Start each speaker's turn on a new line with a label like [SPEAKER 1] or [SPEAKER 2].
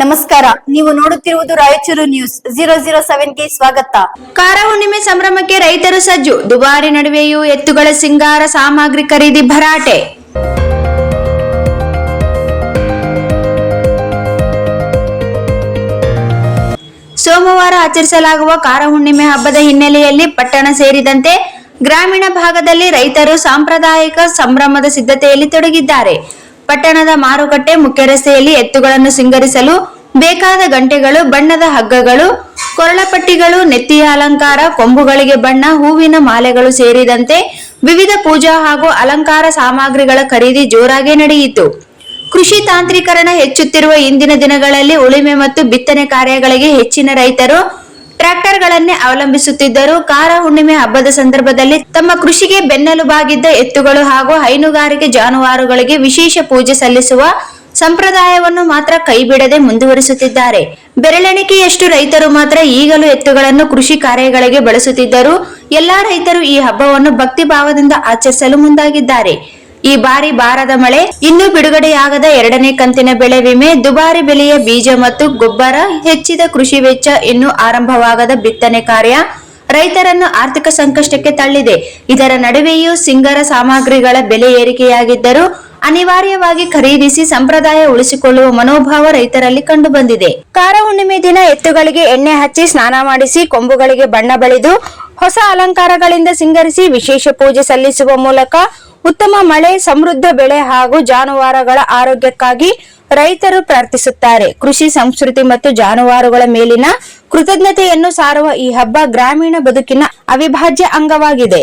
[SPEAKER 1] ನಮಸ್ಕಾರ, ನೀವು ನೋಡುತ್ತಿರುವುದು ರಾಯಚೂರು ನ್ಯೂಸ್ 007ಗೆ ಸ್ವಾಗತ.
[SPEAKER 2] ಕಾರ ಹುಣ್ಣಿಮೆ ಸಂಭ್ರಮಕ್ಕೆ ರೈತರು ಸಜ್ಜು. ದುಬಾರಿ ನಡುವೆಯೂ ಎತ್ತುಗಳ ಸಿಂಗಾರ ಸಾಮಗ್ರಿ ಖರೀದಿ ಭರಾಟೆ. ಸೋಮವಾರ ಆಚರಿಸಲಾಗುವ ಕಾರ ಹುಣ್ಣಿಮೆ ಹಬ್ಬದ ಹಿನ್ನೆಲೆಯಲ್ಲಿ ಪಟ್ಟಣ ಸೇರಿದಂತೆ ಗ್ರಾಮೀಣ ಭಾಗದಲ್ಲಿ ರೈತರು ಸಾಂಪ್ರದಾಯಿಕ ಸಂಭ್ರಮದ ಸಿದ್ಧತೆಯಲ್ಲಿ ತೊಡಗಿದ್ದಾರೆ. ಪಟ್ಟಣದ ಮಾರುಕಟ್ಟೆ ಮುಖ್ಯ ರಸ್ತೆಯಲ್ಲಿ ಎತ್ತುಗಳನ್ನು ಸಿಂಗರಿಸಲು ಬೇಕಾದ ಗಂಟೆಗಳು, ಬಣ್ಣದ ಹಗ್ಗಗಳು, ಕೊರಳಪಟ್ಟಿಗಳು, ನೆತ್ತಿಯ ಅಲಂಕಾರ, ಕೊಂಬುಗಳಿಗೆ ಬಣ್ಣ, ಹೂವಿನ ಮಾಲೆಗಳು ಸೇರಿದಂತೆ ವಿವಿಧ ಪೂಜಾ ಹಾಗೂ ಅಲಂಕಾರ ಸಾಮಗ್ರಿಗಳ ಖರೀದಿ ಜೋರಾಗಿ ನಡೆಯಿತು. ಕೃಷಿ ತಾಂತ್ರೀಕರಣ ಹೆಚ್ಚುತ್ತಿರುವ ಇಂದಿನ ದಿನಗಳಲ್ಲಿ ಉಳುಮೆ ಮತ್ತು ಬಿತ್ತನೆ ಕಾರ್ಯಗಳಿಗೆ ಹೆಚ್ಚಿನ ರೈತರು ಟ್ರ್ಯಾಕ್ಟರ್ಗಳನ್ನೇ ಅವಲಂಬಿಸುತ್ತಿದ್ದರು. ಕಾರ ಹುಣ್ಣಿಮೆ ಹಬ್ಬದ ಸಂದರ್ಭದಲ್ಲಿ ತಮ್ಮ ಕೃಷಿಗೆ ಬೆನ್ನೆಲುಬಾಗಿದ್ದ ಎತ್ತುಗಳು ಹಾಗೂ ಹೈನುಗಾರಿಕೆ ಜಾನುವಾರುಗಳಿಗೆ ವಿಶೇಷ ಪೂಜೆ ಸಲ್ಲಿಸುವ ಸಂಪ್ರದಾಯವನ್ನು ಮಾತ್ರ ಕೈಬಿಡದೆ ಮುಂದುವರಿಸುತ್ತಿದ್ದಾರೆ. ಬೆರಳೆಣಿಕೆಯಷ್ಟು ರೈತರು ಮಾತ್ರ ಈಗಲೂ ಎತ್ತುಗಳನ್ನು ಕೃಷಿ ಕಾರ್ಯಗಳಿಗೆ ಬಳಸುತ್ತಿದ್ದರು. ಎಲ್ಲಾ ರೈತರು ಈ ಹಬ್ಬವನ್ನು ಭಕ್ತಿ ಭಾವದಿಂದ ಆಚರಿಸಲು ಮುಂದಾಗಿದ್ದಾರೆ. ಈ ಬಾರಿ ಬಾರದ ಮಳೆ, ಇನ್ನೂ ಬಿಡುಗಡೆಯಾಗದ 2ನೇ ಕಂತಿನ ಬೆಳೆ ವಿಮೆ, ದುಬಾರಿ ಬೆಲೆಯ ಬೀಜ ಮತ್ತು ಗೊಬ್ಬರ, ಹೆಚ್ಚಿದ ಕೃಷಿ ವೆಚ್ಚ, ಇನ್ನೂ ಆರಂಭವಾಗದ ಬಿತ್ತನೆ ಕಾರ್ಯ ರೈತರನ್ನು ಆರ್ಥಿಕ ಸಂಕಷ್ಟಕ್ಕೆ ತಳ್ಳಿದೆ. ಇದರ ನಡುವೆಯೂ ಸಿಂಗಾರ ಸಾಮಗ್ರಿಗಳ ಬೆಲೆ ಏರಿಕೆಯಾಗಿದ್ದರೂ ಅನಿವಾರ್ಯವಾಗಿ ಖರೀದಿಸಿ ಸಂಪ್ರದಾಯ ಉಳಿಸಿಕೊಳ್ಳುವ ಮನೋಭಾವ ರೈತರಲ್ಲಿ ಕಂಡು ಬಂದಿದೆ. ಕಾರ ಹುಣ್ಣಿಮೆ ದಿನ ಎತ್ತುಗಳಿಗೆ ಎಣ್ಣೆ ಹಚ್ಚಿ ಸ್ನಾನ ಮಾಡಿಸಿ, ಕೊಂಬುಗಳಿಗೆ ಬಣ್ಣ ಬಳಿದು, ಹೊಸ ಅಲಂಕಾರಗಳಿಂದ ಸಿಂಗರಿಸಿ ವಿಶೇಷ ಪೂಜೆ ಸಲ್ಲಿಸುವ ಮೂಲಕ ಉತ್ತಮ ಮಳೆ, ಸಮೃದ್ಧ ಬೆಳೆ ಹಾಗೂ ಜಾನುವಾರುಗಳ ಆರೋಗ್ಯಕ್ಕಾಗಿ ರೈತರು ಪ್ರಾರ್ಥಿಸುತ್ತಾರೆ. ಕೃಷಿ ಸಂಸ್ಕೃತಿ ಮತ್ತು ಜಾನುವಾರುಗಳ ಮೇಲಿನ ಕೃತಜ್ಞತೆಯನ್ನು ಸಾರುವ ಈ ಹಬ್ಬ ಗ್ರಾಮೀಣ ಬದುಕಿನ ಅವಿಭಾಜ್ಯ ಅಂಗವಾಗಿದೆ.